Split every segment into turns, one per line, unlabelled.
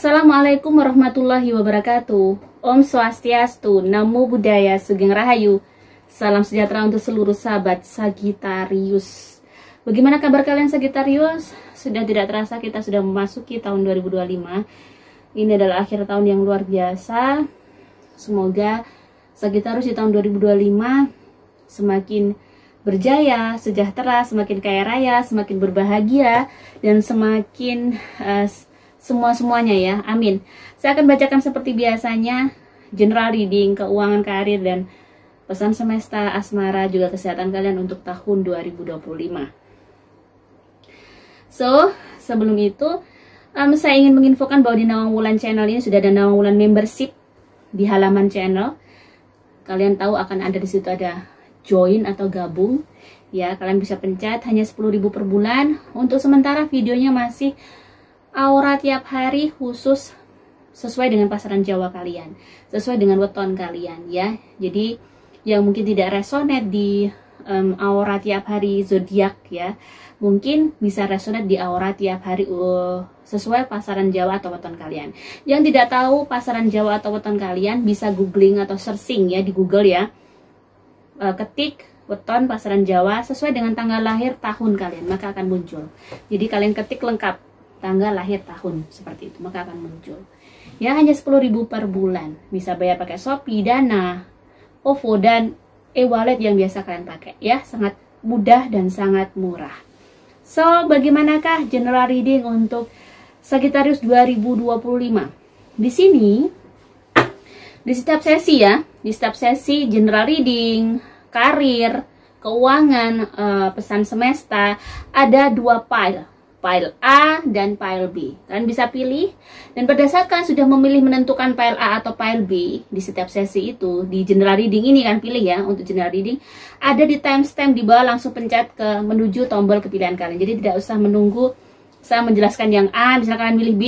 Assalamualaikum warahmatullahi wabarakatuh. Om Swastiastu, Namo Buddhaya, Sugeng Rahayu. Salam sejahtera untuk seluruh sahabat Sagittarius. Bagaimana kabar kalian Sagittarius? Sudah tidak terasa kita sudah memasuki tahun 2025. Ini adalah akhir tahun yang luar biasa. Semoga Sagittarius di tahun 2025 semakin berjaya, sejahtera, semakin kaya raya, semakin berbahagia, dan semakin semuanya ya, amin. Saya akan bacakan seperti biasanya general reading, keuangan, karir, dan pesan semesta, asmara, juga kesehatan kalian untuk tahun 2025. So, sebelum itu saya ingin menginfokan bahwa di Nawang Wulan channel ini sudah ada Nawang Wulan membership di halaman channel. Kalian tahu akan ada di situ, ada join atau gabung ya, kalian bisa pencet, hanya 10.000 per bulan. Untuk sementara videonya masih aura tiap hari khusus sesuai dengan pasaran Jawa kalian, sesuai dengan weton kalian ya. Jadi yang mungkin tidak resonate di aura tiap hari zodiak ya, mungkin bisa resonate di aura tiap hari sesuai pasaran Jawa atau weton kalian. Yang tidak tahu pasaran Jawa atau weton kalian bisa googling atau searching ya di Google ya. Ketik weton pasaran Jawa sesuai dengan tanggal lahir tahun kalian, maka akan muncul. Jadi kalian ketik lengkap tanggal lahir tahun seperti itu, maka akan muncul. Ya, hanya 10.000 per bulan. Bisa bayar pakai Shopee, Dana, OVO, dan e-wallet yang biasa kalian pakai ya. Sangat mudah dan sangat murah. So, bagaimanakah general reading untuk Sagittarius 2025? Di sini, di setiap sesi ya, di setiap sesi general reading, karir, keuangan, pesan semesta, ada dua file A dan file B. Kalian bisa pilih, dan berdasarkan sudah memilih menentukan file A atau file B di setiap sesi itu, di general reading ini kan pilih ya, untuk general reading ada di timestamp di bawah, langsung pencet ke menuju tombol kepilihan kalian. Jadi tidak usah menunggu saya menjelaskan yang A, misalnya kalian pilih B,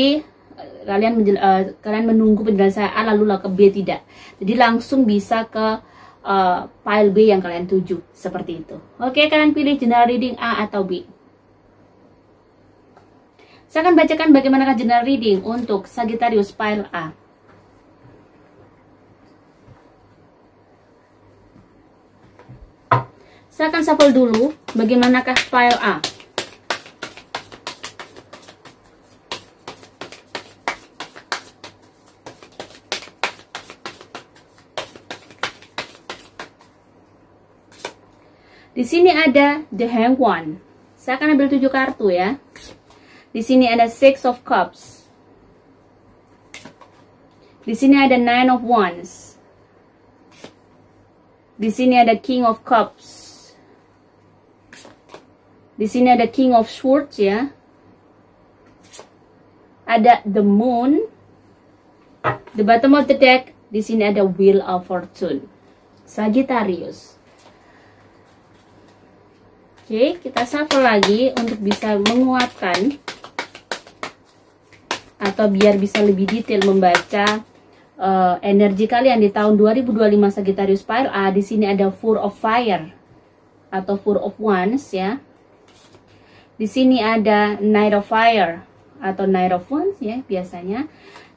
kalian menunggu penjelasan A lalu ke B, tidak. Jadi langsung bisa ke file B yang kalian tuju, seperti itu. Oke, kalian pilih general reading A atau B. Saya akan bacakan bagaimanakah general reading untuk Sagittarius file A. Saya akan shuffle dulu bagaimanakah file A. Di sini ada The Hanged One. Saya akan ambil 7 kartu ya. Di sini ada Six of Cups. Di sini ada Nine of Wands. Di sini ada King of Cups. Di sini ada King of Swords ya. Ada The Moon. The bottom of the deck. Di sini ada Wheel of Fortune. Sagittarius. Oke, kita shuffle lagi untuk bisa menguatkan atau biar bisa lebih detail membaca energi kalian di tahun 2025 Sagittarius file A. Di sini ada Four of Fire atau Four of Wands ya. Di sini ada Knight of Fire atau Knight of Wands ya biasanya.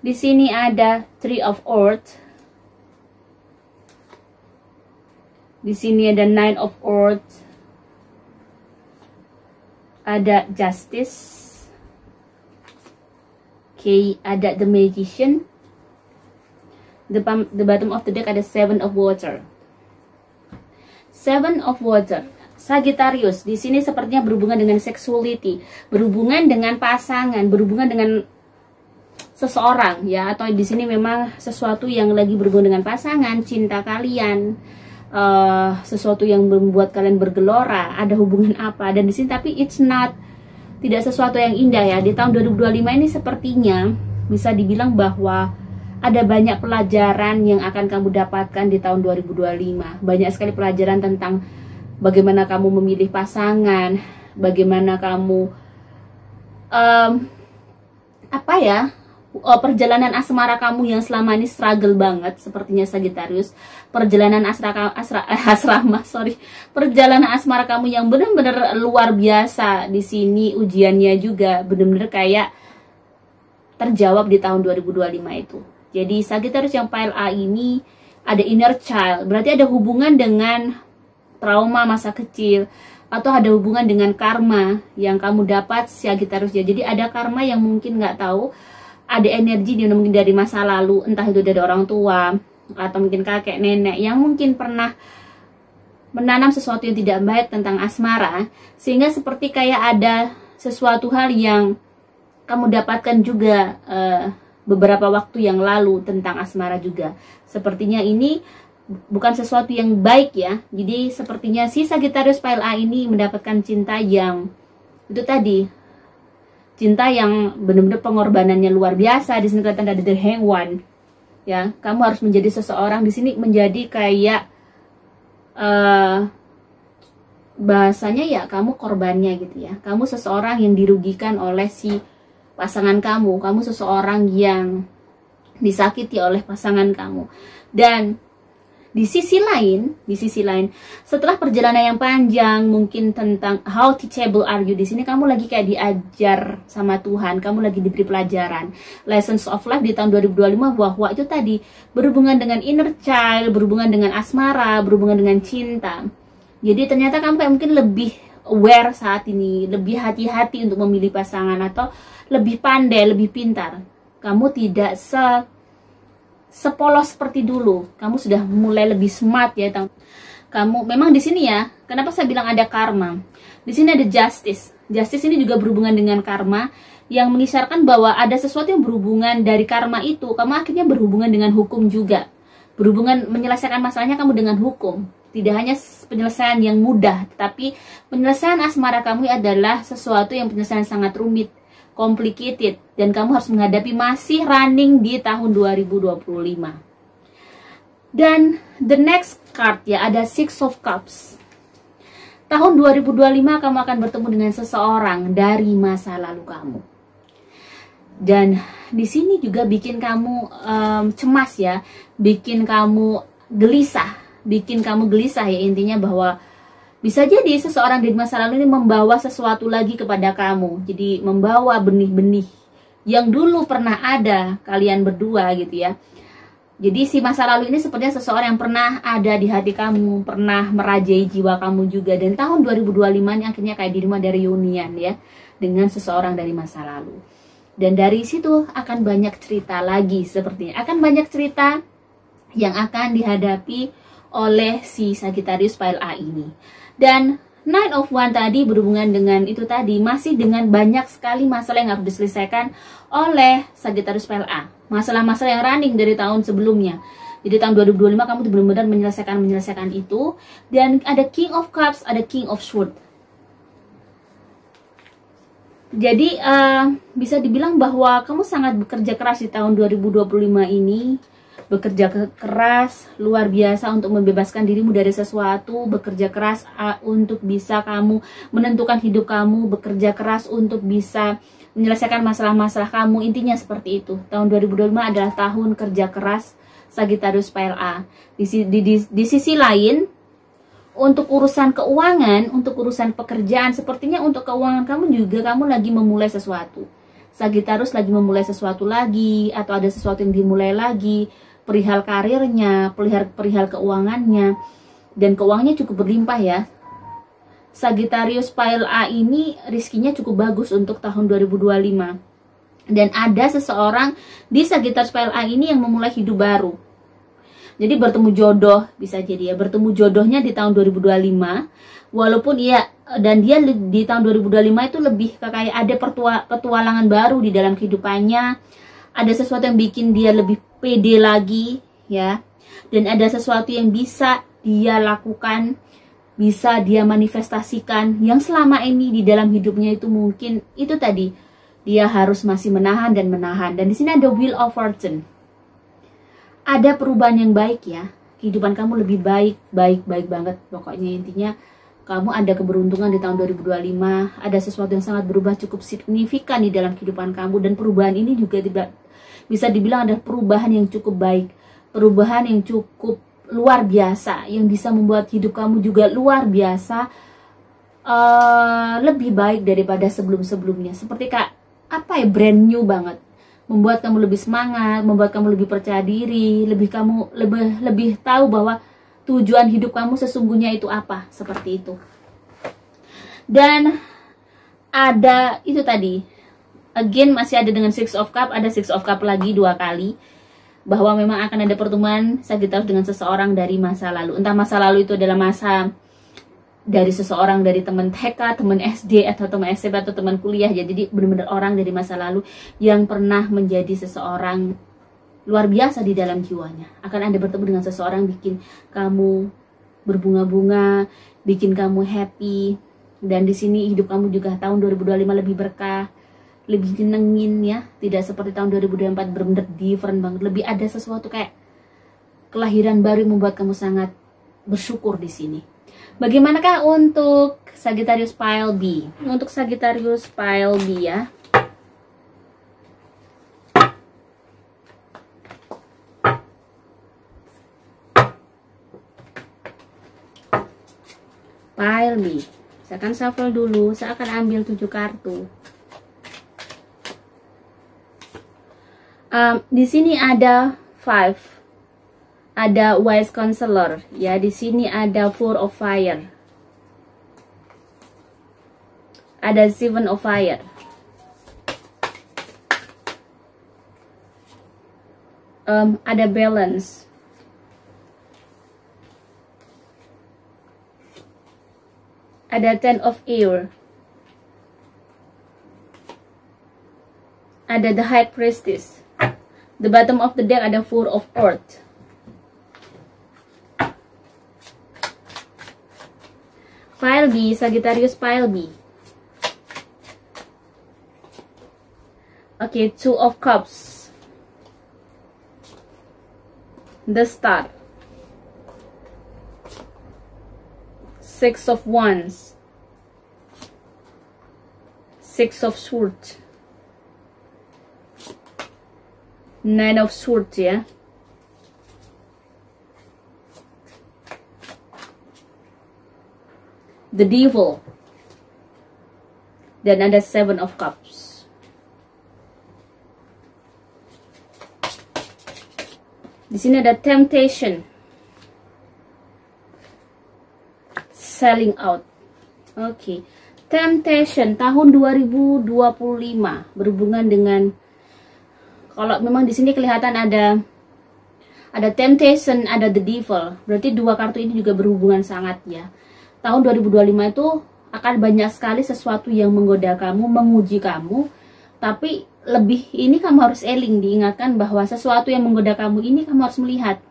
Di sini ada Three of Earth. Di sini ada Nine of Earth. Ada Justice. Oke, ada The Magician. The bottom of the deck ada Seven of Water. Seven of Water. Sagittarius di sini sepertinya berhubungan dengan sexuality, berhubungan dengan pasangan, berhubungan dengan seseorang ya, atau di sini memang sesuatu yang lagi berhubungan dengan pasangan, cinta kalian, sesuatu yang membuat kalian bergelora, ada hubungan apa, dan di sini tapi it's not, tidak sesuatu yang indah ya. Di tahun 2025 ini sepertinya bisa dibilang bahwa ada banyak pelajaran yang akan kamu dapatkan di tahun 2025. Banyak sekali pelajaran tentang bagaimana kamu memilih pasangan, bagaimana kamu perjalanan asmara kamu yang selama ini struggle banget, sepertinya Sagittarius. Perjalanan perjalanan asmara kamu yang benar-benar luar biasa. Di sini ujiannya juga benar-benar kayak terjawab di tahun 2025 itu. Jadi Sagittarius yang pile A ini ada inner child, berarti ada hubungan dengan trauma masa kecil, atau ada hubungan dengan karma yang kamu dapat Sagittarius ya. Jadi ada karma yang mungkin nggak tahu, ada energi dia mungkin dari masa lalu, entah itu dari orang tua atau mungkin kakek nenek yang mungkin pernah menanam sesuatu yang tidak baik tentang asmara, sehingga seperti kayak ada sesuatu hal yang kamu dapatkan juga beberapa waktu yang lalu tentang asmara juga. Sepertinya ini bukan sesuatu yang baik ya. Jadi sepertinya si Sagittarius pile A ini mendapatkan cinta yang itu tadi, cinta yang benar-benar pengorbanannya luar biasa. Di sini kelihatan ada the Hanged One. Ya, kamu harus menjadi seseorang di sini menjadi kayak bahasanya ya kamu korbannya gitu ya. Kamu seseorang yang dirugikan oleh si pasangan kamu. Kamu seseorang yang disakiti oleh pasangan kamu. Dan di sisi lain, setelah perjalanan yang panjang, mungkin tentang how teachable are you, di sini kamu lagi kayak diajar sama Tuhan, kamu lagi diberi pelajaran, lessons of life di tahun 2025, bahwa itu tadi berhubungan dengan inner child, berhubungan dengan asmara, berhubungan dengan cinta. Jadi ternyata kamu kayak mungkin lebih aware saat ini, lebih hati-hati untuk memilih pasangan, atau lebih pandai, lebih pintar. Kamu tidak sepolos seperti dulu. Kamu sudah mulai lebih smart ya. Kamu memang di sini ya. Kenapa saya bilang ada karma? Di sini ada justice. Justice ini juga berhubungan dengan karma, yang mengisyaratkan bahwa ada sesuatu yang berhubungan dari karma itu. Kamu akhirnya berhubungan dengan hukum juga. Berhubungan menyelesaikan masalahnya kamu dengan hukum. Tidak hanya penyelesaian yang mudah, tetapi penyelesaian asmara kamu adalah sesuatu yang penyelesaian sangat rumit, complicated, dan kamu harus menghadapi masih running di tahun 2025. Dan the next card ya, ada Six of Cups. Tahun 2025 kamu akan bertemu dengan seseorang dari masa lalu kamu. Dan di sini juga bikin kamu cemas ya, bikin kamu gelisah ya, intinya bahwa bisa jadi seseorang di masa lalu ini membawa sesuatu lagi kepada kamu. Jadi membawa benih-benih yang dulu pernah ada kalian berdua gitu ya. Jadi si masa lalu ini sepertinya seseorang yang pernah ada di hati kamu, pernah merajai jiwa kamu juga. Dan tahun 2025 ini akhirnya kayak dirimu ada reunian ya, dengan seseorang dari masa lalu. Dan dari situ akan banyak cerita lagi sepertinya. Akan banyak cerita yang akan dihadapi oleh si Sagittarius pile A ini. Dan Nine of Wands tadi berhubungan dengan itu tadi, masih dengan banyak sekali masalah yang harus diselesaikan oleh Sagittarius pile A. Masalah-masalah yang running dari tahun sebelumnya. Jadi tahun 2025 kamu tuh benar-benar menyelesaikan itu. Dan ada King of Cups, ada King of Swords. Jadi bisa dibilang bahwa kamu sangat bekerja keras di tahun 2025 ini. Bekerja keras luar biasa untuk membebaskan dirimu dari sesuatu, bekerja keras untuk bisa kamu menentukan hidup kamu, bekerja keras untuk bisa menyelesaikan masalah-masalah kamu. Intinya seperti itu. Tahun 2025 adalah tahun kerja keras Sagittarius pile A. Di sisi lain, untuk urusan keuangan, untuk urusan pekerjaan, sepertinya untuk keuangan kamu juga kamu lagi memulai sesuatu. Sagittarius lagi memulai sesuatu lagi, atau ada sesuatu yang dimulai lagi, perihal karirnya, perihal keuangannya, dan keuangannya cukup berlimpah ya. Sagittarius pile A ini rizkinya cukup bagus untuk tahun 2025. Dan ada seseorang di Sagittarius pile A ini yang memulai hidup baru. Jadi bertemu jodoh, bisa jadi ya, bertemu jodohnya di tahun 2025. Walaupun iya, dan dia di tahun 2025 itu lebih kayak ada petualangan baru di dalam kehidupannya. Ada sesuatu yang bikin dia lebih pede lagi ya. Dan ada sesuatu yang bisa dia lakukan, bisa dia manifestasikan, yang selama ini di dalam hidupnya itu mungkin itu tadi, dia harus masih menahan dan menahan. Dan di sini ada Wheel of Fortune. Ada perubahan yang baik ya. Kehidupan kamu lebih baik banget. Pokoknya intinya kamu ada keberuntungan di tahun 2025. Ada sesuatu yang sangat berubah cukup signifikan di dalam kehidupan kamu. Dan perubahan ini juga bisa dibilang ada perubahan yang cukup baik. Perubahan yang cukup luar biasa. Yang bisa membuat hidup kamu juga luar biasa. Lebih baik daripada sebelum-sebelumnya. Seperti brand new banget. membuat kamu lebih semangat, membuat kamu lebih percaya diri, lebih tahu bahwa tujuan hidup kamu sesungguhnya itu apa, seperti itu. Dan ada itu tadi, again masih ada dengan Six of Cup, ada Six of Cup lagi 2 kali, bahwa memang akan ada pertemuan Sagittarius dengan seseorang dari masa lalu. Entah masa lalu itu adalah masa dari seseorang, dari teman TK, teman SD, atau teman SMP, atau teman kuliah ya. Jadi benar-benar orang dari masa lalu yang pernah menjadi seseorang luar biasa di dalam jiwanya. Akan ada bertemu dengan seseorang bikin kamu berbunga-bunga, bikin kamu happy. Dan di sini hidup kamu juga tahun 2025 lebih berkah, lebih nyenengin ya. Tidak seperti tahun 2024 benar-benar different banget. Lebih ada sesuatu kayak kelahiran baru yang membuat kamu sangat bersyukur di sini. Bagaimanakah untuk Sagittarius Pile B? Untuk Sagittarius Pile B ya. Pile B. Saya akan shuffle dulu, saya akan ambil 7 kartu. Di sini ada 5. Ada wise counselor ya, di sini ada 4 of fire, ada 7 of fire, ada balance, ada 10 of air, ada the high priestess. The bottom of the deck ada 4 of earth. Pile B, Sagittarius Pile B. Okay, 2 of Cups. The Star. 6 of Wands. 6 of Swords. 9 of Swords ya. The Devil. Dan ada 7 of Cups. Di sini ada Temptation. Selling out. Oke. Temptation tahun 2025 berhubungan dengan, kalau memang di sini kelihatan ada Temptation, ada The Devil. Berarti 2 kartu ini juga berhubungan sangat ya. Tahun 2025 itu akan banyak sekali sesuatu yang menggoda kamu, menguji kamu. Tapi lebih ini kamu harus eling, diingatkan bahwa sesuatu yang menggoda kamu ini kamu harus melihat.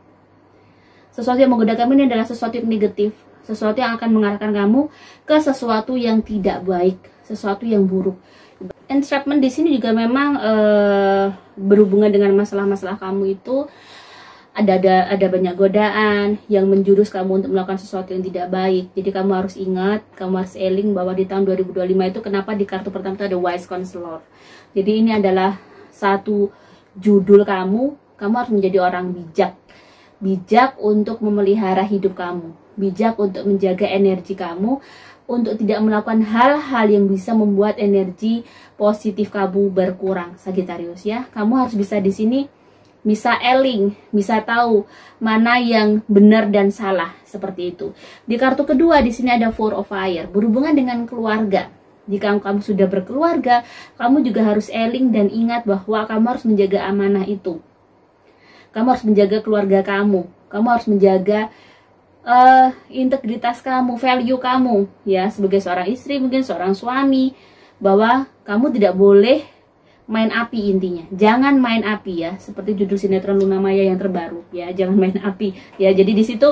Sesuatu yang menggoda kamu ini adalah sesuatu yang negatif. Sesuatu yang akan mengarahkan kamu ke sesuatu yang tidak baik, sesuatu yang buruk. Entrapment di sini juga memang berhubungan dengan masalah-masalah kamu itu. Ada banyak godaan yang menjurus kamu untuk melakukan sesuatu yang tidak baik. Jadi kamu harus ingat, kamu harus eling bahwa di tahun 2025 itu kenapa di kartu pertama itu ada wise counselor. Jadi ini adalah satu judul kamu harus menjadi orang bijak. Bijak untuk memelihara hidup kamu, bijak untuk menjaga energi kamu, untuk tidak melakukan hal-hal yang bisa membuat energi positif kamu berkurang, Sagittarius ya. Kamu harus bisa di sini bisa eling, bisa tahu mana yang benar dan salah, seperti itu. Di kartu kedua di sini ada 4 of fire, berhubungan dengan keluarga. Jika kamu sudah berkeluarga, kamu juga harus eling dan ingat bahwa kamu harus menjaga amanah itu. Kamu harus menjaga keluarga kamu harus menjaga integritas kamu, value kamu ya, sebagai seorang istri, mungkin seorang suami, bahwa kamu tidak boleh main api. Intinya jangan main api ya, seperti judul sinetron Luna Maya yang terbaru ya, jangan main api ya. Jadi di situ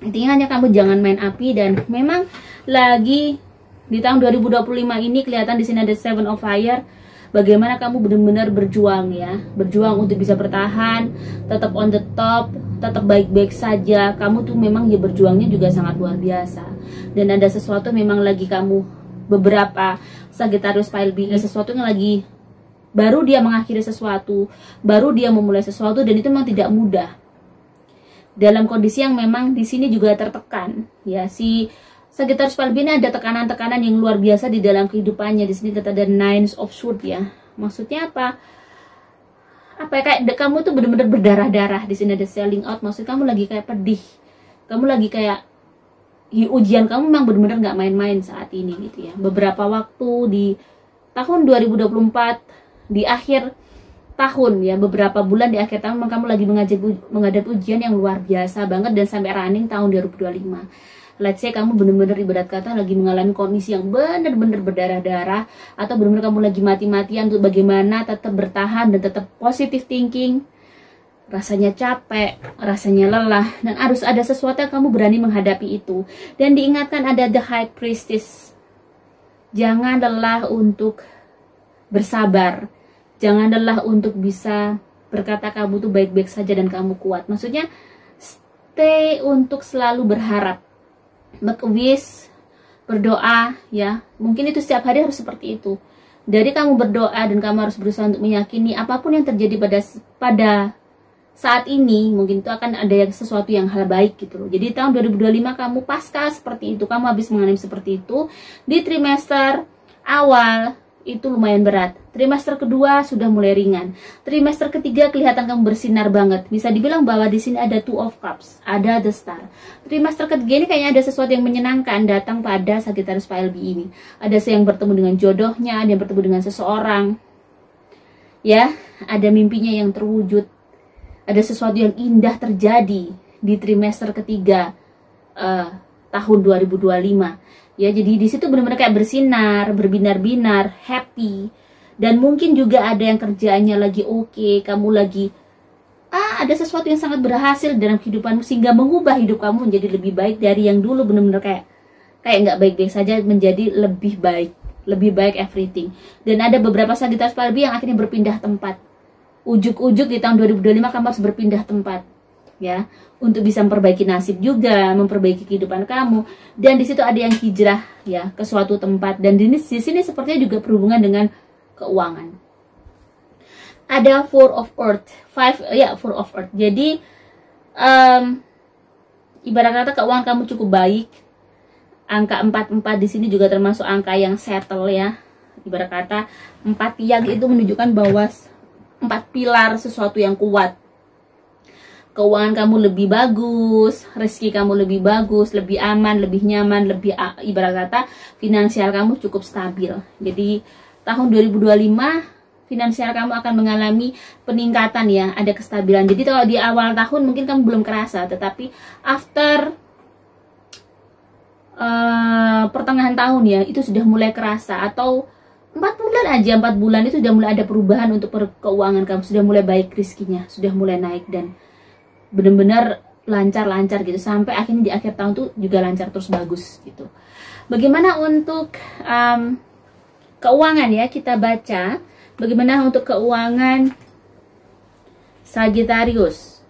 intinya hanya kamu jangan main api. Dan memang lagi di tahun 2025 ini kelihatan di sini ada 7 of fire. Bagaimana kamu benar-benar berjuang ya, berjuang untuk bisa bertahan, tetap on the top, tetap baik-baik saja. Kamu tuh memang ya berjuangnya juga sangat luar biasa. Dan ada sesuatu memang lagi kamu, beberapa Sagittarius Pile B, sesuatu yang lagi baru dia mengakhiri sesuatu, baru dia memulai sesuatu, dan itu memang tidak mudah. Dalam kondisi yang memang di sini juga tertekan ya, si Sagittarius Pile B ini ada tekanan-tekanan yang luar biasa di dalam kehidupannya. Di sini ada 9 of Swords ya. Maksudnya apa? apa ya, kayak kamu tuh bener-bener berdarah-darah. Di sini ada selling out, maksud kamu lagi kayak pedih, kamu lagi kayak ujian kamu memang bener-bener nggak main-main saat ini gitu ya. Beberapa waktu di tahun 2024 di akhir tahun ya, beberapa bulan di akhir tahun memang kamu lagi menghadapi ujian yang luar biasa banget dan sampai running tahun 2025. Let's say kamu bener-bener ibarat kata lagi mengalami kondisi yang bener-bener berdarah-darah, atau bener-bener kamu lagi mati-matian untuk bagaimana tetap bertahan dan tetap positive thinking. Rasanya capek, rasanya lelah, dan harus ada sesuatu yang kamu berani menghadapi itu. Dan diingatkan ada the high priestess. Jangan lelah untuk bersabar. Jangan lelah untuk bisa berkata kamu tuh baik-baik saja dan kamu kuat. Maksudnya stay untuk selalu berharap. Make a wish, berdoa ya. Mungkin itu setiap hari harus seperti itu. Dari kamu berdoa dan kamu harus berusaha untuk meyakini apapun yang terjadi pada saat ini, mungkin itu akan ada sesuatu yang hal baik gitu loh. Jadi tahun 2025 kamu pasca seperti itu, kamu habis mengalami seperti itu. Di trimester awal itu lumayan berat. Trimester kedua sudah mulai ringan. Trimester ketiga kelihatan kamu bersinar banget. Bisa dibilang bahwa di sini ada Two of Cups, ada The Star. Trimester ketiga ini kayaknya ada sesuatu yang menyenangkan datang pada Sagittarius PLB ini. Ada yang bertemu dengan jodohnya, ada yang bertemu dengan seseorang. Ya, ada mimpinya yang terwujud. Ada sesuatu yang indah terjadi di trimester ketiga tahun 2025. Ya, jadi di situ benar-benar kayak bersinar, berbinar-binar, happy. Dan mungkin juga ada yang kerjaannya lagi oke, kamu lagi ada sesuatu yang sangat berhasil dalam kehidupanmu sehingga mengubah hidup kamu menjadi lebih baik dari yang dulu benar-benar kayak nggak baik-baik saja menjadi lebih baik everything. Dan ada beberapa Sagittarius PLB yang akhirnya berpindah tempat. Ujuk-ujuk di tahun 2025 kamu harus berpindah tempat. Ya, untuk bisa memperbaiki nasib juga, memperbaiki kehidupan kamu. Dan di situ ada yang hijrah ya ke suatu tempat, dan di sini sepertinya juga berhubungan dengan keuangan. Ada Four of Earth. Jadi ibarat kata keuangan kamu cukup baik. Angka 44 di sini juga termasuk angka yang settle ya. Ibarat kata 4 tiang itu menunjukkan bahwa 4 pilar sesuatu yang kuat. Keuangan kamu lebih bagus, rezeki kamu lebih bagus, lebih aman, lebih nyaman, lebih ibarat kata finansial kamu cukup stabil. Jadi tahun 2025 finansial kamu akan mengalami peningkatan ya, ada kestabilan. Jadi kalau di awal tahun mungkin kamu belum kerasa, tetapi after pertengahan tahun ya, itu sudah mulai kerasa. Atau 4 bulan itu sudah mulai ada perubahan untuk keuangan kamu, sudah mulai baik rezekinya, sudah mulai naik dan benar-benar lancar-lancar gitu, sampai akhirnya di akhir tahun tuh juga lancar terus bagus gitu. Bagaimana untuk keuangan ya, kita baca bagaimana untuk keuangan Sagittarius.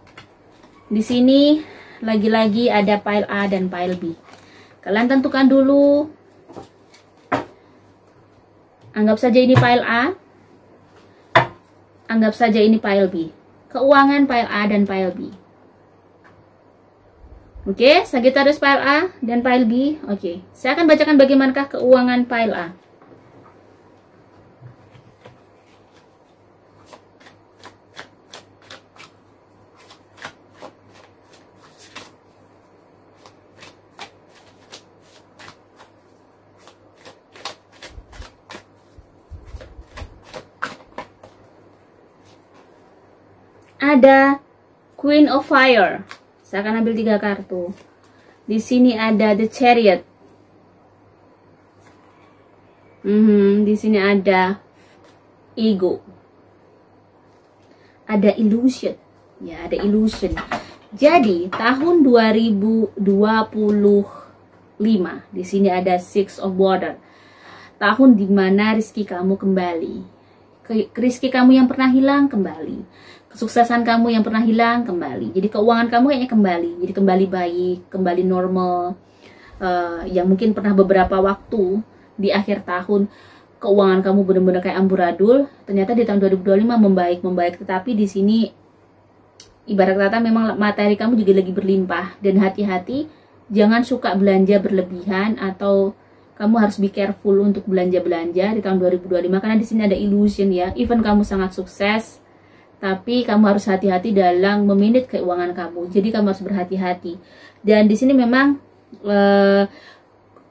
Di sini lagi-lagi ada pile A dan pile B. Kalian tentukan dulu. Anggap saja ini pile A. Anggap saja ini pile B. Keuangan pile A dan pile B. Oke, Sagittarius pile A dan pile B. Oke, saya akan bacakan bagaimanakah keuangan pile A. Ada Queen of Fire. Saya akan ambil 3 kartu. Di sini ada The Chariot. Di sini ada Ego. Ada Illusion. Ya, ada Illusion. Jadi, tahun 2025. Di sini ada Six of Water. Tahun dimana rezeki kamu kembali. Rezeki kamu yang pernah hilang kembali. Kesuksesan kamu yang pernah hilang kembali. Jadi keuangan kamu kayaknya kembali. Jadi kembali baik, kembali normal. Yang mungkin pernah beberapa waktu di akhir tahun keuangan kamu benar-benar kayak amburadul, ternyata di tahun 2025 membaik. Tetapi di sini ibarat kata memang materi kamu juga lagi berlimpah. Dan hati-hati, jangan suka belanja berlebihan, atau kamu harus be careful untuk belanja-belanja di tahun 2025 karena di sini ada illusion ya. Even kamu sangat sukses, tapi kamu harus hati-hati dalam memanage keuangan kamu. Jadi kamu harus berhati-hati. Dan di sini memang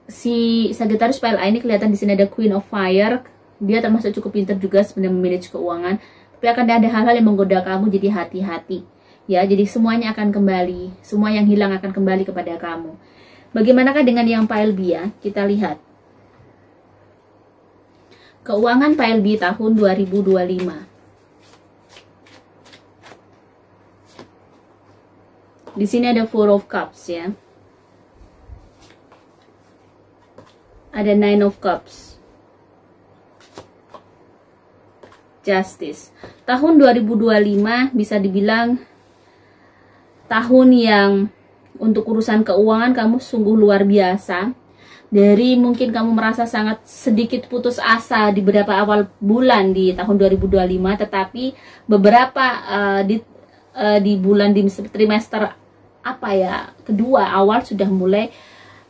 si Sagittarius Pile A ini kelihatan di sini ada Queen of Fire. Dia termasuk cukup pintar juga sebenarnya memanage keuangan. Tapi akan ada hal-hal yang menggoda kamu, jadi hati-hati. Ya, jadi semuanya akan kembali, semua yang hilang akan kembali kepada kamu. Bagaimanakah dengan yang Pile B ya? Kita lihat. Keuangan Pile B tahun 2025. Di sini ada Four of Cups ya. Ada Nine of Cups. Justice. Tahun 2025 bisa dibilang tahun yang untuk urusan keuangan kamu sungguh luar biasa. Dari mungkin kamu merasa sangat sedikit putus asa di beberapa awal bulan di tahun 2025, tetapi beberapa di bulan di trimester kedua awal sudah mulai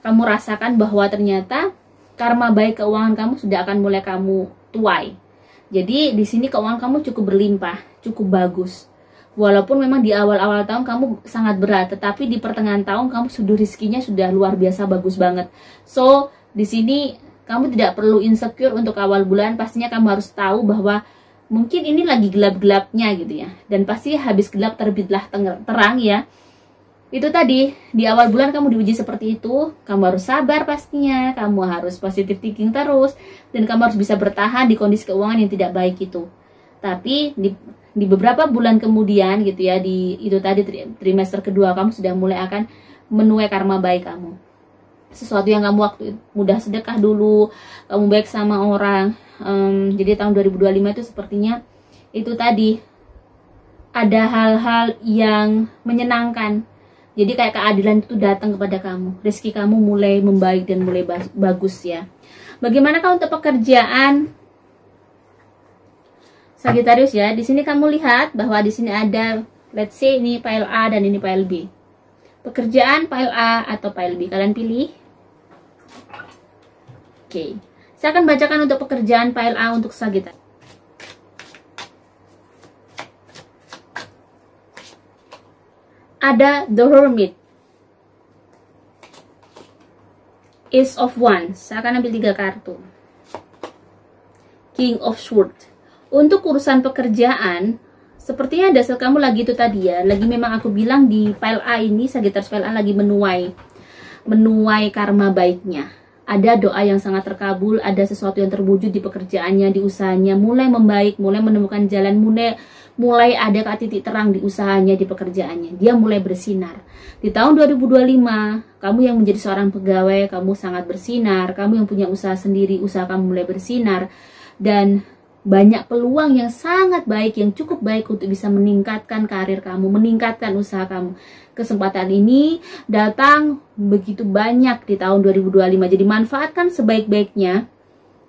kamu rasakan bahwa ternyata karma baik keuangan kamu sudah akan mulai kamu tuai. Jadi di sini keuangan kamu cukup berlimpah, cukup bagus. Walaupun memang di awal-awal tahun kamu sangat berat, tetapi di pertengahan tahun kamu sudah rizkinya sudah luar biasa bagus banget. So di sini kamu tidak perlu insecure untuk awal bulan. Pastinya kamu harus tahu bahwa mungkin ini lagi gelap-gelapnya gitu ya. Dan pasti habis gelap terbitlah terang ya. Itu tadi, di awal bulan kamu diuji seperti itu, kamu harus sabar pastinya, kamu harus positive thinking terus, dan kamu harus bisa bertahan di kondisi keuangan yang tidak baik itu. Tapi di beberapa bulan kemudian gitu ya, di itu tadi trimester kedua kamu sudah mulai akan menuai karma baik kamu. Sesuatu yang kamu waktu mudah sedekah dulu, kamu baik sama orang. Jadi tahun 2025 itu sepertinya itu tadi ada hal-hal yang menyenangkan. Jadi kayak keadilan itu datang kepada kamu. Rezeki kamu mulai membaik dan mulai bagus ya. Bagaimanakah untuk pekerjaan Sagittarius ya? Di sini kamu lihat bahwa di sini ada, let's say ini Pile A dan ini Pile B. Pekerjaan Pile A atau Pile B, kalian pilih. Oke. Saya akan bacakan untuk pekerjaan Pile A untuk Sagittarius. Ada The Hermit, Ace of Wands. Saya akan ambil 3 kartu. King of Swords. Untuk urusan pekerjaan, sepertinya dasar kamu lagi itu tadi ya. Lagi memang aku bilang di Pile A ini, Sagittarius Pile A lagi menuai karma baiknya. Ada doa yang sangat terkabul, ada sesuatu yang terwujud di pekerjaannya, di usahanya, mulai membaik, mulai menemukan jalan, mulai ada titik terang di usahanya, di pekerjaannya. Dia mulai bersinar. Di tahun 2025, kamu yang menjadi seorang pegawai, kamu sangat bersinar. Kamu yang punya usaha sendiri, usaha kamu mulai bersinar. Dan banyak peluang yang sangat baik, yang cukup baik untuk bisa meningkatkan karir kamu, meningkatkan usaha kamu. Kesempatan ini datang begitu banyak di tahun 2025. Jadi manfaatkan sebaik-baiknya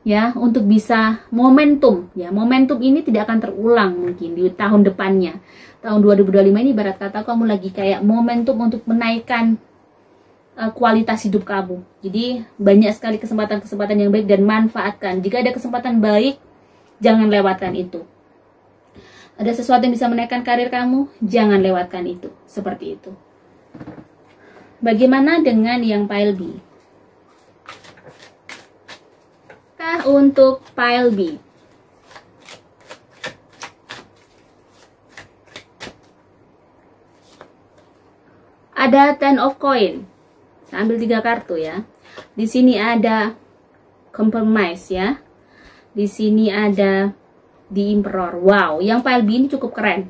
ya, untuk bisa momentum ya. Momentum ini tidak akan terulang mungkin di tahun depannya. Tahun 2025 ini ibarat kata kamu lagi kayak momentum untuk menaikkan kualitas hidup kamu. Jadi banyak sekali kesempatan-kesempatan yang baik dan manfaatkan. Jika ada kesempatan baik, jangan lewatkan itu. Ada sesuatu yang bisa menaikkan karir kamu, jangan lewatkan itu. Seperti itu. Bagaimana dengan yang Pile B? Untuk Pile B, ada Ten of Coin. Saya ambil 3 kartu ya. Di sini ada Compromise ya. Di sini ada The Emperor. Wow, yang Pile B ini cukup keren.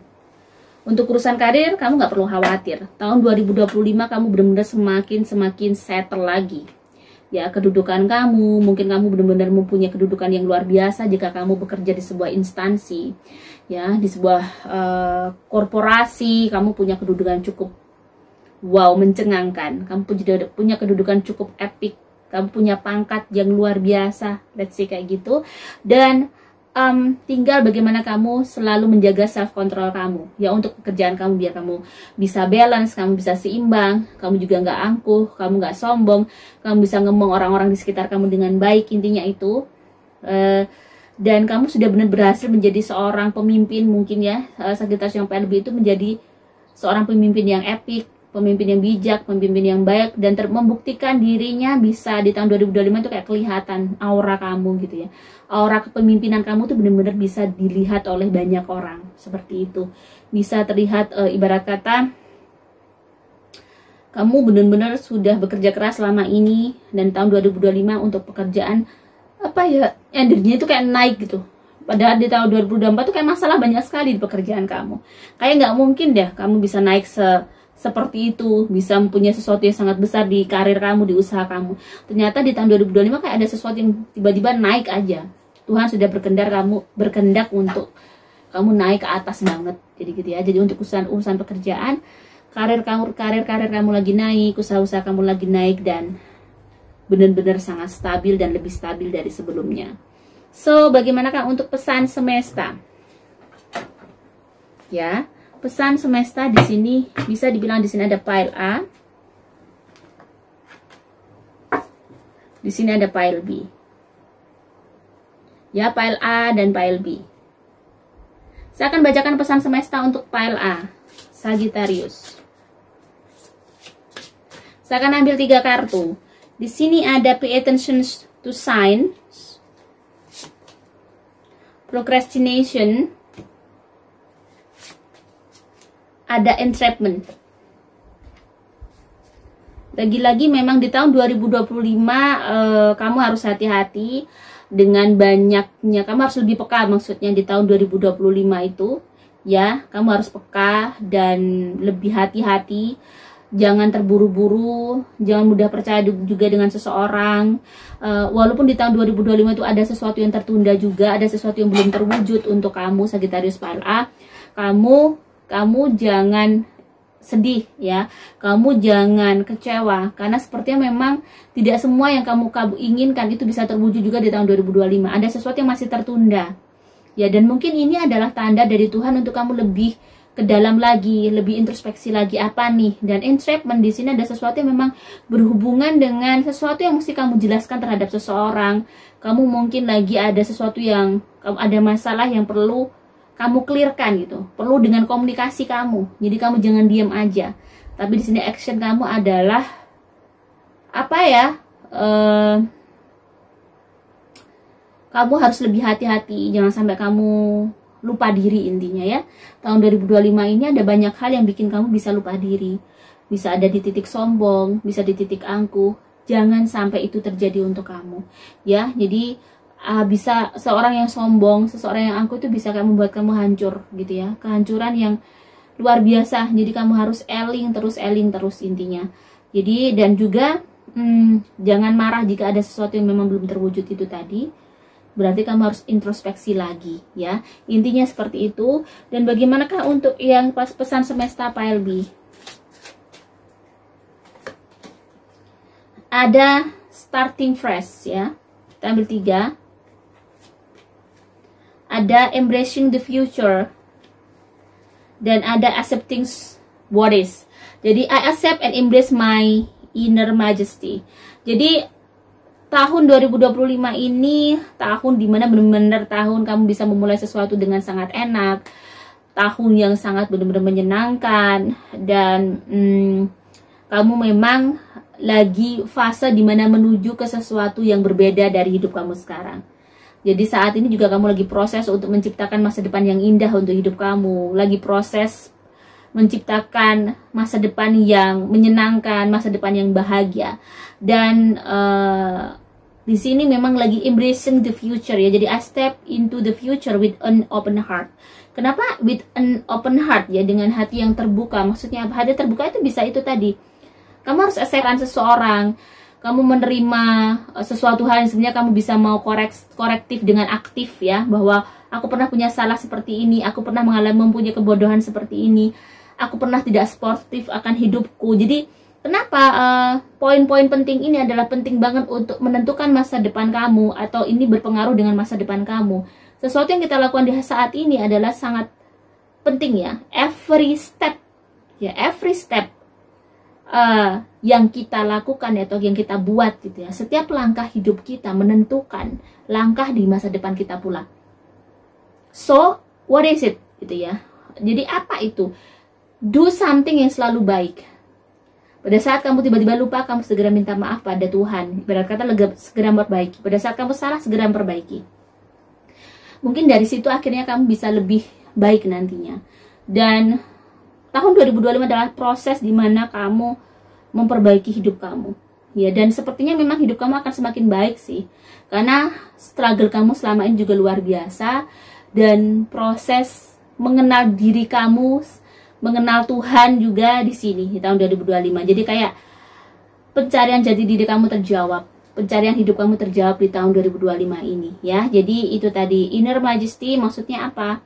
Untuk urusan karir kamu nggak perlu khawatir. Tahun 2025 kamu benar-benar semakin settle lagi. Ya, kedudukan kamu, mungkin kamu benar-benar mempunyai kedudukan yang luar biasa jika kamu bekerja di sebuah instansi, ya, di sebuah korporasi, kamu punya kedudukan cukup wow, mencengangkan. Kamu punya kedudukan cukup epic, kamu punya pangkat yang luar biasa, let's say kayak gitu. Dan tinggal bagaimana kamu selalu menjaga self control kamu ya, untuk pekerjaan kamu, biar kamu bisa balance, kamu bisa seimbang, kamu juga nggak angkuh, kamu nggak sombong, kamu bisa ngomong orang-orang di sekitar kamu dengan baik. Intinya itu dan kamu sudah benar berhasil menjadi seorang pemimpin mungkin ya. Sagittarius yang PLB itu menjadi seorang pemimpin yang epik, pemimpin yang bijak, pemimpin yang baik, dan membuktikan dirinya bisa di tahun 2025 itu kayak kelihatan aura kamu gitu ya. Aura kepemimpinan kamu tuh benar-benar bisa dilihat oleh banyak orang seperti itu. Bisa terlihat ibarat kata kamu benar-benar sudah bekerja keras selama ini, dan tahun 2025 untuk pekerjaan apa ya, energinya itu kayak naik gitu. Padahal di tahun 2024 tuh kayak masalah banyak sekali di pekerjaan kamu. Kayak nggak mungkin deh kamu bisa naik seperti itu, bisa mempunyai sesuatu yang sangat besar di karir kamu, di usaha kamu. Ternyata di tahun 2025 kayak ada sesuatu yang tiba-tiba naik aja. Tuhan sudah berkendak untuk kamu naik ke atas banget. Jadi gitu ya. Jadi untuk urusan pekerjaan, karir kamu lagi naik, usaha-usaha kamu lagi naik, dan benar-benar sangat stabil dan lebih stabil dari sebelumnya. So, bagaimanakah untuk pesan semesta? Ya. Pesan semesta di sini bisa dibilang di sini ada pile A, di sini ada pile B. Ya, pile A dan pile B. Saya akan bacakan pesan semesta untuk pile A, Sagittarius. Saya akan ambil 3 kartu. Di sini ada pay attention to signs, procrastination, ada entrapment. Lagi-lagi memang di tahun 2025 kamu harus hati-hati dengan banyaknya, kamu harus lebih peka maksudnya di tahun 2025 itu ya, kamu harus peka dan lebih hati-hati. Jangan terburu-buru, jangan mudah percaya juga dengan seseorang. Walaupun di tahun 2025 itu ada sesuatu yang tertunda juga, ada sesuatu yang belum terwujud untuk kamu Sagittarius pile A. Kamu jangan sedih ya, kamu jangan kecewa, karena sepertinya memang tidak semua yang kamu inginkan itu bisa terwujud juga di tahun 2025. Ada sesuatu yang masih tertunda ya, dan mungkin ini adalah tanda dari Tuhan untuk kamu lebih ke dalam lagi, lebih introspeksi lagi apa nih. Dan entrapment di sini ada sesuatu yang memang berhubungan dengan sesuatu yang mesti kamu jelaskan terhadap seseorang. Kamu mungkin lagi ada sesuatu yang ada masalah yang perlu kamu clearkan gitu, perlu dengan komunikasi kamu. Jadi kamu jangan diam aja. Tapi di sini action kamu adalah apa ya? Kamu harus lebih hati-hati, jangan sampai kamu lupa diri intinya ya. Tahun 2025 ini ada banyak hal yang bikin kamu bisa lupa diri. Bisa ada di titik sombong, bisa di titik angkuh. Jangan sampai itu terjadi untuk kamu. Ya, jadi bisa seorang yang sombong, seseorang yang angkuh itu bisa membuat kamu hancur gitu ya, kehancuran yang luar biasa. Jadi kamu harus eling terus intinya. Jadi dan juga jangan marah jika ada sesuatu yang memang belum terwujud itu tadi. Berarti kamu harus introspeksi lagi ya. Intinya seperti itu. Dan bagaimanakah untuk yang pas pesan semesta pile B? Ada starting fresh ya. Kita ambil 3. Ada embracing the future, dan ada accepting what is. Jadi I accept and embrace my inner majesty. Jadi tahun 2025 ini tahun dimana benar-benar tahun kamu bisa memulai sesuatu dengan sangat enak, tahun yang sangat benar-benar menyenangkan, dan kamu memang lagi fase dimana menuju ke sesuatu yang berbeda dari hidup kamu sekarang. Jadi saat ini juga kamu lagi proses untuk menciptakan masa depan yang indah untuk hidup kamu. Lagi proses menciptakan masa depan yang menyenangkan, masa depan yang bahagia. Dan di sini memang lagi embracing the future ya. Jadi I step into the future with an open heart. Kenapa with an open heart ya? Dengan hati yang terbuka. Maksudnya hati terbuka itu bisa itu tadi. Kamu harus accept seseorang. Kamu menerima sesuatu hal yang sebenarnya kamu bisa mau korektif dengan aktif ya, bahwa aku pernah punya salah seperti ini, aku pernah mempunyai kebodohan seperti ini, aku pernah tidak sportif akan hidupku. Jadi kenapa poin-poin penting ini adalah penting banget untuk menentukan masa depan kamu, atau ini berpengaruh dengan masa depan kamu. Sesuatu yang kita lakukan di saat ini adalah sangat penting ya, every step yang kita lakukan atau yang kita buat gitu ya. Setiap langkah hidup kita menentukan langkah di masa depan kita pula. So, what is it gitu ya. Jadi apa itu? Do something yang selalu baik. Pada saat kamu tiba-tiba lupa, kamu segera minta maaf pada Tuhan. Ibarat kata segera memperbaiki. Pada saat kamu salah, segera memperbaiki. Mungkin dari situ akhirnya kamu bisa lebih baik nantinya. Dan tahun 2025 adalah proses di mana kamu memperbaiki hidup kamu. Ya, dan sepertinya memang hidup kamu akan semakin baik sih. Karena struggle kamu selama ini juga luar biasa. Dan proses mengenal diri kamu, mengenal Tuhan juga di sini di tahun 2025. Jadi kayak pencarian jati diri kamu terjawab, pencarian hidup kamu terjawab di tahun 2025 ini ya. Jadi itu tadi inner majesty, maksudnya apa?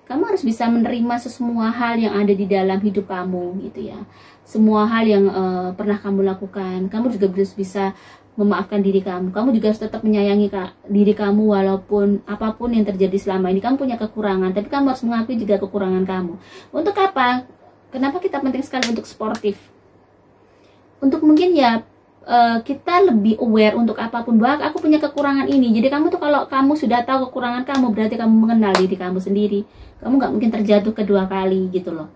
Kamu harus bisa menerima semua hal yang ada di dalam hidup kamu gitu ya. Semua hal yang pernah kamu lakukan. Kamu juga harus bisa memaafkan diri kamu. Kamu juga harus tetap menyayangi diri kamu walaupun apapun yang terjadi selama ini. Kamu punya kekurangan, tapi kamu harus mengakui juga kekurangan kamu. Untuk apa? Kenapa kita penting sekali untuk sportif? Untuk mungkin ya kita lebih aware untuk apapun. Bahwa aku punya kekurangan ini. Jadi kamu tuh kalau kamu sudah tahu kekurangan kamu, berarti kamu mengenal diri kamu sendiri. Kamu nggak mungkin terjatuh kedua kali gitu loh.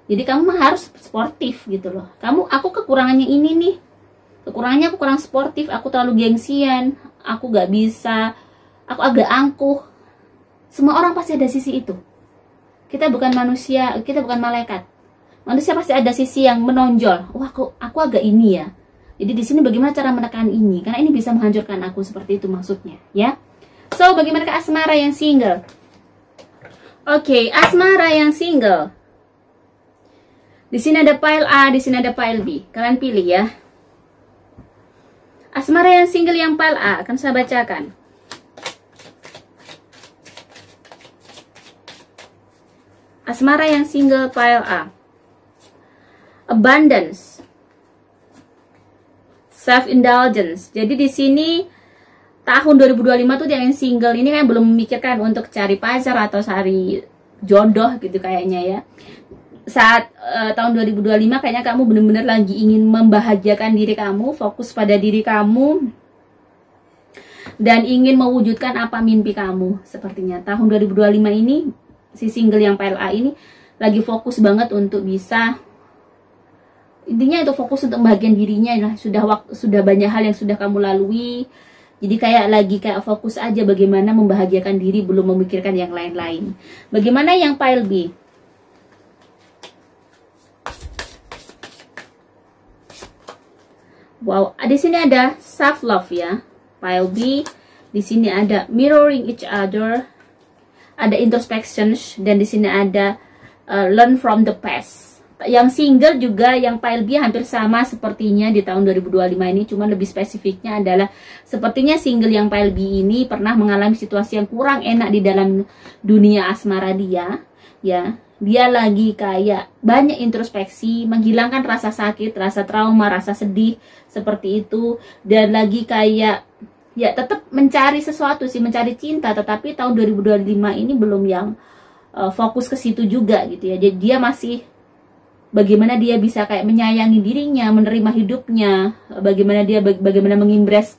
Jadi kamu harus sportif gitu loh. Aku kekurangannya ini nih. Kekurangannya aku kurang sportif, aku terlalu gengsian, aku gak bisa, aku agak angkuh. Semua orang pasti ada sisi itu. Kita bukan manusia, kita bukan malaikat. Manusia pasti ada sisi yang menonjol. Wah, aku agak ini ya. Jadi di sini bagaimana cara menekan ini? Karena ini bisa menghancurkan aku, seperti itu maksudnya, ya. So, bagaimana ke asmara yang single? Oke, asmara yang single. Di sini ada pile A, di sini ada pile B. Kalian pilih ya. Asmara yang single yang pile A akan saya bacakan. Asmara yang single pile A. Abundance. Self-indulgence. Jadi di sini tahun 2025 tuh yang single ini kan belum memikirkan untuk cari pacar atau cari jodoh gitu kayaknya ya. Saat tahun 2025 kayaknya kamu benar-benar lagi ingin membahagiakan diri kamu, fokus pada diri kamu, dan ingin mewujudkan apa mimpi kamu. Sepertinya tahun 2025 ini si single yang pile A ini lagi fokus banget untuk bisa, intinya itu fokus untuk membahagiakan dirinya. Nah, sudah banyak hal yang sudah kamu lalui. Jadi kayak fokus aja bagaimana membahagiakan diri, belum memikirkan yang lain-lain. Bagaimana yang pile B? Wow, di sini ada self love ya, pile B. Di sini ada mirroring each other, ada introspection, dan di sini ada learn from the past. Yang single juga yang pile B hampir sama sepertinya di tahun 2025 ini, cuma lebih spesifiknya adalah sepertinya single yang pile B ini pernah mengalami situasi yang kurang enak di dalam dunia asmara dia, ya. Dia lagi kayak banyak introspeksi, menghilangkan rasa sakit, rasa trauma, rasa sedih, seperti itu. Dan lagi kayak, ya tetap mencari sesuatu sih, mencari cinta. Tetapi tahun 2025 ini belum yang fokus ke situ juga gitu ya. Jadi dia masih, bagaimana dia bisa kayak menyayangi dirinya, menerima hidupnya. Bagaimana mengimbres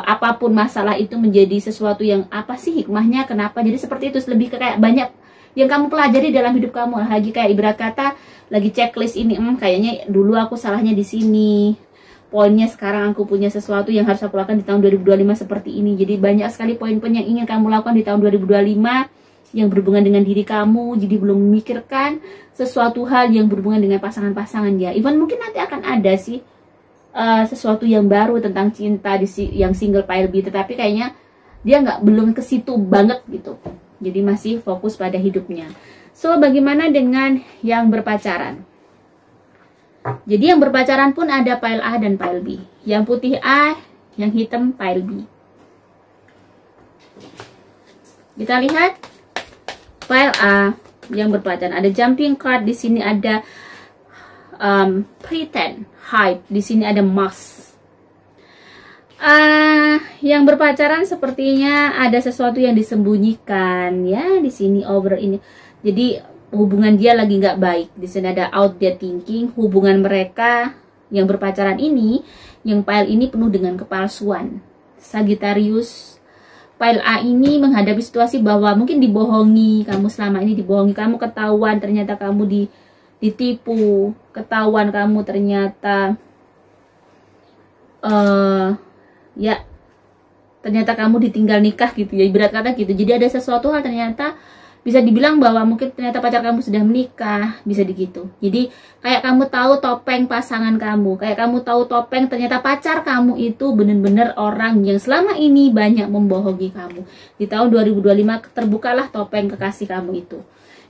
apapun masalah itu menjadi sesuatu yang apa sih hikmahnya, kenapa. Jadi seperti itu, lebih ke kayak banyak yang kamu pelajari dalam hidup kamu. Lagi kayak ibarat kata lagi checklist ini, kayaknya dulu aku salahnya di sini, poinnya sekarang aku punya sesuatu yang harus aku lakukan di tahun 2025 seperti ini. Jadi banyak sekali poin-poin yang ingin kamu lakukan di tahun 2025 yang berhubungan dengan diri kamu. Jadi belum memikirkan sesuatu hal yang berhubungan dengan pasangan-pasangan ya. Even mungkin nanti akan ada sih sesuatu yang baru tentang cinta yang single pile B, tetapi kayaknya dia belum ke situ banget gitu. Jadi masih fokus pada hidupnya. So, bagaimana dengan yang berpacaran? Jadi yang berpacaran pun ada pile A dan pile B. Yang putih A, yang hitam pile B. Kita lihat pile A yang berpacaran. Ada jumping card, di sini ada pretend, hide, di sini ada mask. Yang berpacaran sepertinya ada sesuatu yang disembunyikan ya, di sini over ini. Jadi hubungan dia lagi nggak baik. Di sini ada outdated thinking, hubungan mereka yang berpacaran ini, yang pile ini penuh dengan kepalsuan. Sagittarius, pile A ini menghadapi situasi bahwa mungkin dibohongi, kamu selama ini dibohongi, kamu ketahuan ternyata kamu ditipu, ketahuan kamu ternyata ya ternyata kamu ditinggal nikah gitu ya, ibarat kata gitu. Jadi ada sesuatu hal ternyata bisa dibilang bahwa mungkin ternyata pacar kamu sudah menikah, bisa begitu. Jadi kayak kamu tahu topeng pasangan kamu, kayak kamu tahu topeng ternyata pacar kamu itu benar-benar orang yang selama ini banyak membohongi kamu. Di tahun 2025 terbukalah topeng kekasih kamu itu.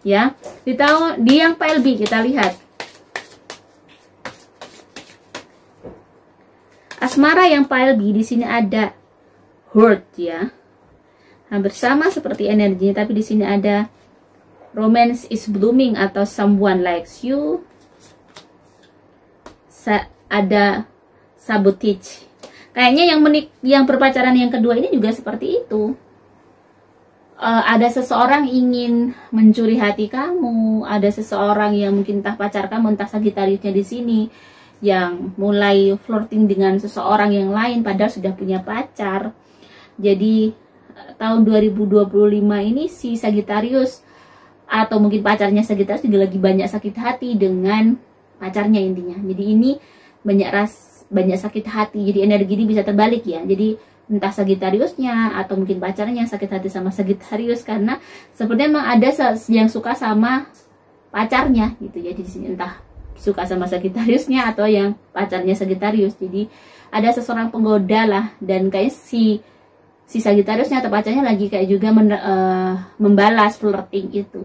Ya, di yang pile B kita lihat. Asmara yang pile B di sini ada hurt ya. Hampir sama seperti energinya, tapi di sini ada romance is blooming atau someone likes you. Ada sabotage. Kayaknya yang berpacaran yang kedua ini juga seperti itu. Ada seseorang ingin mencuri hati kamu, ada seseorang yang mungkin entah pacar kamu, entah Sagittariusnya di sini yang mulai flirting dengan seseorang yang lain padahal sudah punya pacar. Jadi tahun 2025 ini si Sagittarius atau mungkin pacarnya Sagittarius juga lagi banyak sakit hati dengan pacarnya intinya. Jadi ini banyak sakit hati. Jadi energi ini bisa terbalik ya. Jadi entah Sagittariusnya atau mungkin pacarnya sakit hati sama Sagittarius karena sepertinya memang ada yang suka sama pacarnya gitu ya. Di sini entah suka sama Sagittariusnya atau yang pacarnya Sagittarius. Jadi ada seseorang penggoda lah, dan kayak si Sagittariusnya atau pacarnya lagi kayak juga membalas flirting itu.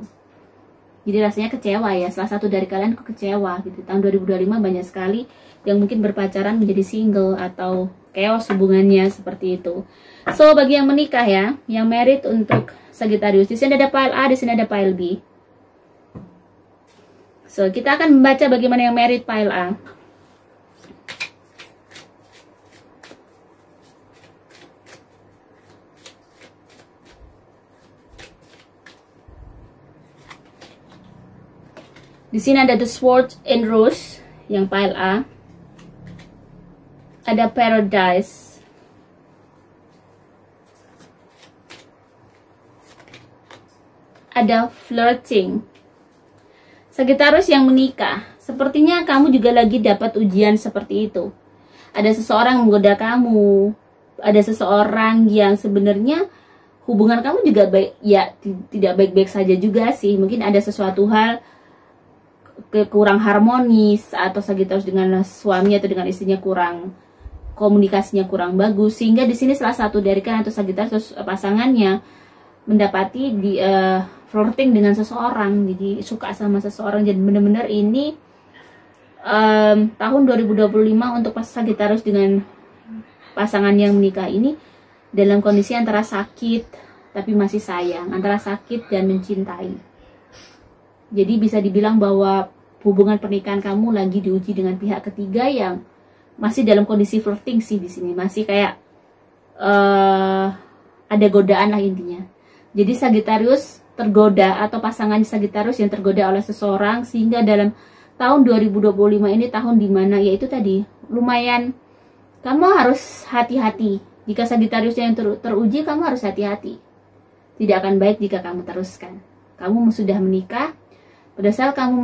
Jadi rasanya kecewa ya, salah satu dari kalian kecewa gitu. Tahun 2025 banyak sekali yang mungkin berpacaran menjadi single atau chaos hubungannya seperti itu. So bagi yang menikah ya, yang married untuk Sagittarius, di sini ada pile A, di sini ada pile B. So, kita akan membaca bagaimana yang married pile A. Di sini ada the sword and rose yang pile A. Ada paradise. Ada flirting. Sagittarius yang menikah, sepertinya kamu juga lagi dapat ujian seperti itu. Ada seseorang menggoda kamu, ada seseorang yang sebenarnya hubungan kamu juga baik, ya tidak baik-baik saja juga sih. Mungkin ada sesuatu hal kurang harmonis atau Sagittarius dengan suami atau dengan istrinya komunikasinya kurang bagus, sehingga di sini salah satu dari kalian atau Sagittarius pasangannya mendapati flirting dengan seseorang, jadi suka sama seseorang. Jadi benar-benar ini tahun 2025 untuk Sagittarius dengan pasangan yang menikah ini dalam kondisi antara sakit tapi masih sayang, antara sakit dan mencintai. Jadi bisa dibilang bahwa hubungan pernikahan kamu lagi diuji dengan pihak ketiga yang masih dalam kondisi flirting sih di sini, masih kayak ada godaan lah intinya. Jadi Sagittarius tergoda atau pasangan Sagittarius yang tergoda oleh seseorang, sehingga dalam tahun 2025 ini tahun dimana yaitu tadi lumayan kamu harus hati-hati. Jika Sagittariusnya yang teruji, kamu harus hati-hati. Tidak akan baik jika kamu teruskan. Kamu sudah menikah, pada saat kamu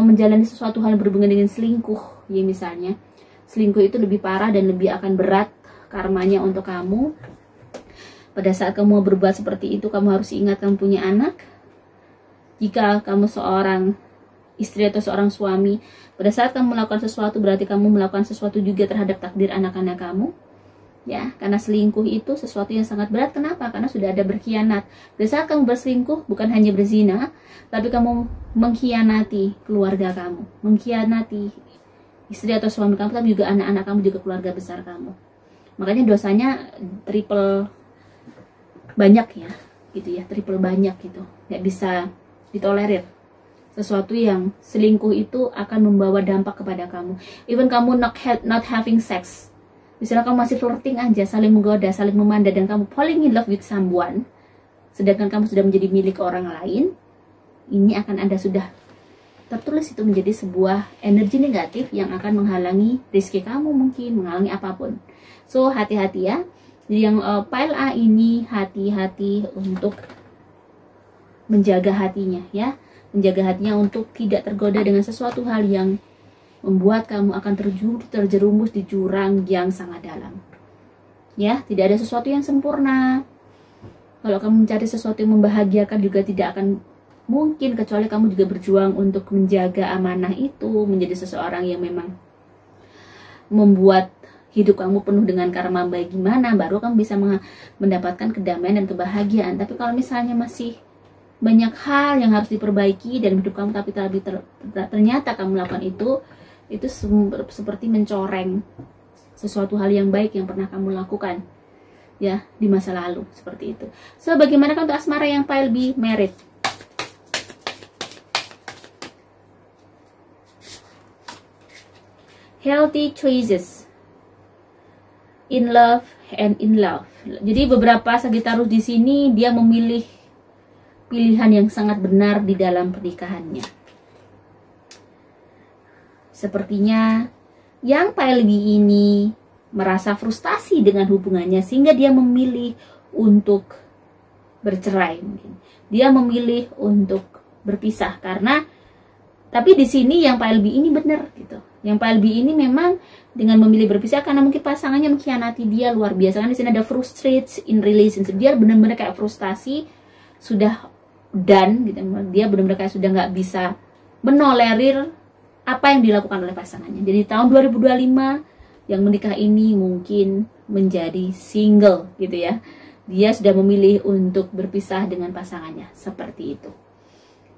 menjalani sesuatu hal berhubungan dengan selingkuh, ya misalnya selingkuh itu lebih parah dan lebih akan berat karmanya untuk kamu. Pada saat kamu mau berbuat seperti itu, kamu harus ingat kamu punya anak. Jika kamu seorang istri atau seorang suami, pada saat kamu melakukan sesuatu, berarti kamu melakukan sesuatu juga terhadap takdir anak-anak kamu. Ya, karena selingkuh itu sesuatu yang sangat berat. Kenapa? Karena sudah ada berkhianat. Pada saat kamu berselingkuh, bukan hanya berzina, tapi kamu mengkhianati keluarga kamu, mengkhianati istri atau suami kamu, tapi juga anak-anak kamu, juga keluarga besar kamu. Makanya dosanya triple banyak ya, gitu ya, triple banyak gitu, nggak bisa ditolerir. Sesuatu yang selingkuh itu akan membawa dampak kepada kamu. Even kamu not having sex, misalnya kamu masih flirting aja, saling menggoda, saling memandang, dan kamu falling in love with someone, sedangkan kamu sudah menjadi milik orang lain, ini akan Anda sudah tertulis itu menjadi sebuah energi negatif yang akan menghalangi rezeki kamu, mungkin menghalangi apapun. So hati-hati ya. Jadi yang pile A ini hati-hati untuk menjaga hatinya ya, menjaga hatinya untuk tidak tergoda dengan sesuatu hal yang membuat kamu akan terjerumus di jurang yang sangat dalam. Ya, tidak ada sesuatu yang sempurna. Kalau kamu mencari sesuatu yang membahagiakan juga tidak akan mungkin, kecuali kamu juga berjuang untuk menjaga amanah itu, menjadi seseorang yang memang membuat hidup kamu penuh dengan karma baik, gimana baru kamu bisa mendapatkan kedamaian dan kebahagiaan. Tapi kalau misalnya masih banyak hal yang harus diperbaiki dalam hidup kamu, tapi ternyata kamu lakukan itu seperti mencoreng sesuatu hal yang baik yang pernah kamu lakukan ya di masa lalu, seperti itu. So bagaimana untuk asmara yang pile B, married? Healthy choices in love and in love. Jadi beberapa Sagittarius di sini dia memilih pilihan yang sangat benar di dalam pernikahannya. Sepertinya yang pile B ini merasa frustasi dengan hubungannya sehingga dia memilih untuk bercerai mungkin. Dia memilih untuk berpisah karena, tapi di sini yang pile B ini benar gitu. Yang pile B ini memang dengan memilih berpisah karena mungkin pasangannya mengkhianati dia luar biasa. Kan di sini ada frustrated in relationship. Dia benar-benar kayak frustasi, sudah done gitu. Dia benar-benar kayak sudah nggak bisa menolerir apa yang dilakukan oleh pasangannya. Jadi tahun 2025 yang menikah ini mungkin menjadi single gitu ya. Dia sudah memilih untuk berpisah dengan pasangannya, seperti itu.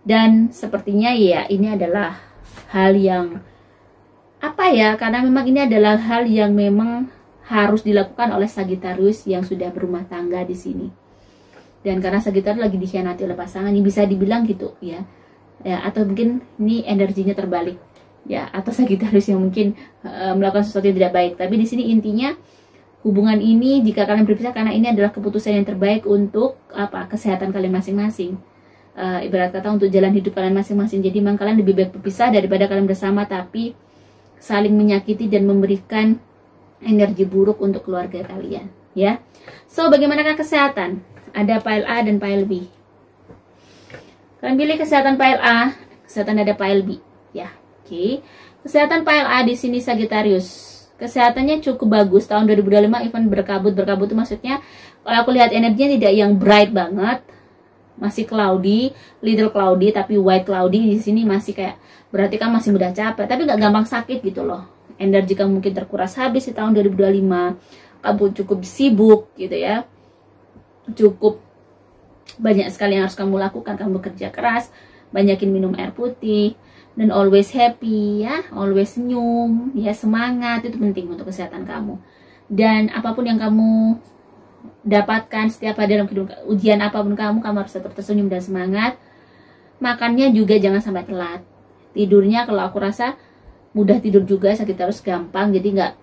Dan sepertinya ya ini adalah hal yang karena memang ini adalah hal yang memang harus dilakukan oleh Sagittarius yang sudah berumah tangga di sini. Dan karena Sagittarius lagi dikhianati oleh pasangannya, bisa dibilang gitu ya. Atau mungkin ini energinya terbalik ya, atau Sagittarius yang mungkin melakukan sesuatu yang tidak baik. Tapi di sini intinya hubungan ini jika kalian berpisah karena ini adalah keputusan yang terbaik untuk kesehatan kalian masing-masing. Ibarat kata untuk jalan hidup kalian masing-masing. Jadi memang kalian lebih baik berpisah daripada kalian bersama tapi saling menyakiti dan memberikan energi buruk untuk keluarga kalian ya. So bagaimanakah kesehatan? Ada pile A dan pile B. Kalian pilih kesehatan pile A, kesehatan ada pile B ya. Oke. Kesehatan pile A di sini Sagittarius. Kesehatannya cukup bagus tahun 2025, even berkabut itu maksudnya kalau aku lihat energinya tidak yang bright banget. Masih cloudy, little cloudy, tapi white cloudy di sini masih kayak berarti kan masih mudah capek, tapi nggak gampang sakit gitu loh. Energi kamu mungkin terkuras habis di tahun 2025, kamu cukup sibuk gitu ya, cukup banyak sekali yang harus kamu lakukan, kamu bekerja keras, banyakin minum air putih, dan always happy ya, always senyum ya, semangat itu penting untuk kesehatan kamu. Dan apapun yang kamu dapatkan setiap hari dalam kehidupan, ujian apapun kamu harus tetap tersenyum dan semangat. Makannya juga jangan sampai telat. Tidurnya kalau aku rasa mudah tidur juga, Sagittarius gampang, jadi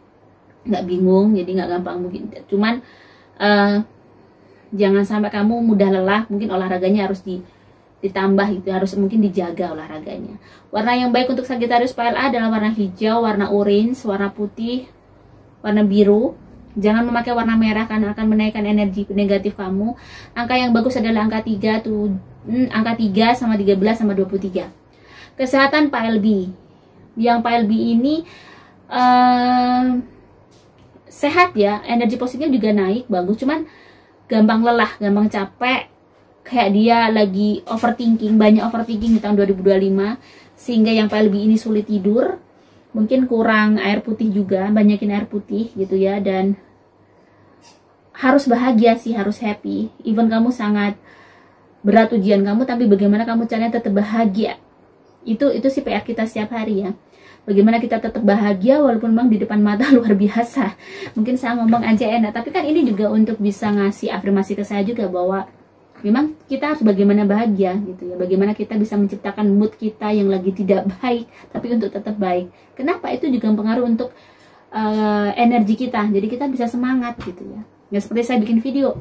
nggak bingung, jadi nggak gampang mungkin. Cuman jangan sampai kamu mudah lelah, mungkin olahraganya harus ditambah gitu, harus mungkin dijaga olahraganya. Warna yang baik untuk Sagittarius pile A adalah warna hijau, warna orange, warna putih, warna biru. Jangan memakai warna merah karena akan menaikkan energi negatif kamu. Angka yang bagus adalah angka 3 sama 13 sama 23. Kesehatan pile B. Yang pile B ini sehat ya, energi positifnya juga naik, bagus. Cuman gampang lelah, gampang capek. Kayak dia lagi overthinking, banyak overthinking di tahun 2025. Sehingga yang pile B ini sulit tidur. Mungkin kurang air putih juga, banyakin air putih gitu ya. Dan harus bahagia sih, harus happy. Even kamu sangat berat ujian kamu, tapi bagaimana kamu caranya tetap bahagia. Itu sih PR kita setiap hari ya. Bagaimana kita tetap bahagia walaupun memang di depan mata luar biasa. Mungkin saya ngomong aja enak, tapi kan ini juga untuk bisa ngasih afirmasi ke saya juga bahwa memang kita harus bagaimana bahagia gitu ya. Bagaimana kita bisa menciptakan mood kita yang lagi tidak baik tapi untuk tetap baik. Kenapa? Itu juga mempengaruhi untuk energi kita. Jadi kita bisa semangat gitu ya. Ya seperti saya bikin video,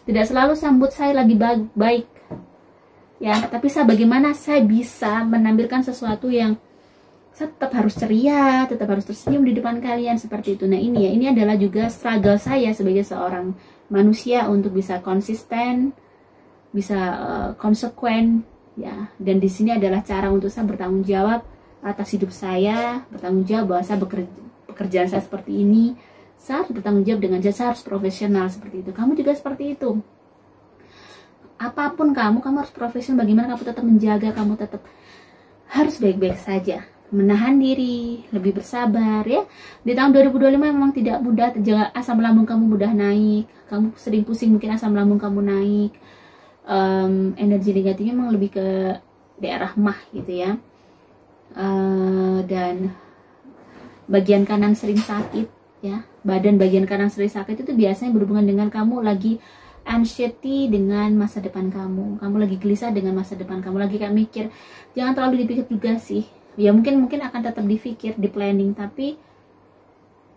tidak selalu sambut saya lagi baik. ya. Tapi bagaimana saya bisa menampilkan sesuatu yang saya tetap harus ceria, tetap harus tersenyum di depan kalian seperti itu. Nah ini ya, ini adalah juga struggle saya sebagai seorang manusia untuk bisa konsisten, bisa konsekuen, ya. Dan di sini adalah cara untuk saya bertanggung jawab atas hidup saya, bertanggung jawab bahwa saya pekerjaan saya seperti ini, saya harus bertanggung jawab dengan saya harus profesional seperti itu. Kamu juga seperti itu. Apapun kamu harus profesional. Bagaimana kamu tetap menjaga, kamu tetap harus baik-baik saja, menahan diri, lebih bersabar ya. Di tahun 2025 memang tidak mudah, jangan asam lambung kamu mudah naik, kamu sering pusing, mungkin asam lambung kamu naik, energi negatifnya memang lebih ke daerah mah gitu ya, dan bagian kanan sering sakit ya, badan bagian kanan sering sakit itu biasanya berhubungan dengan kamu lagi anxiety dengan masa depan kamu lagi gelisah dengan masa depan kamu, lagi kayak mikir. Jangan terlalu dipikir juga sih ya, mungkin akan tetap dipikir, di planning, tapi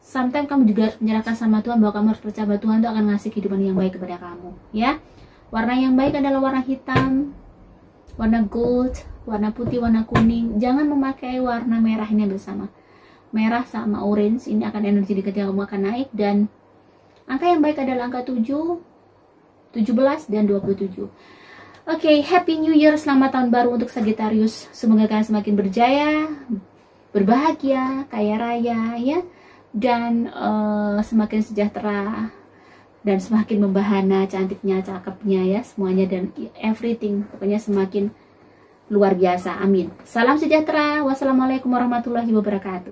sometimes kamu juga harus menyerahkan sama Tuhan bahwa kamu harus percaya bahwa Tuhan itu akan ngasih kehidupan yang baik kepada kamu ya. Warna yang baik adalah warna hitam, warna gold, warna putih, warna kuning. Jangan memakai warna merah ini bersama. Merah sama orange ini akan energi negatif kamu akan naik. Dan angka yang baik adalah angka 7, 17 dan 27. Oke, Happy New Year, selamat tahun baru untuk Sagittarius. Semoga kalian semakin berjaya, berbahagia, kaya raya ya, dan semakin sejahtera, dan semakin membahana, cantiknya, cakepnya ya, semuanya, dan everything pokoknya semakin luar biasa. Amin. Salam sejahtera. Wassalamualaikum warahmatullahi wabarakatuh.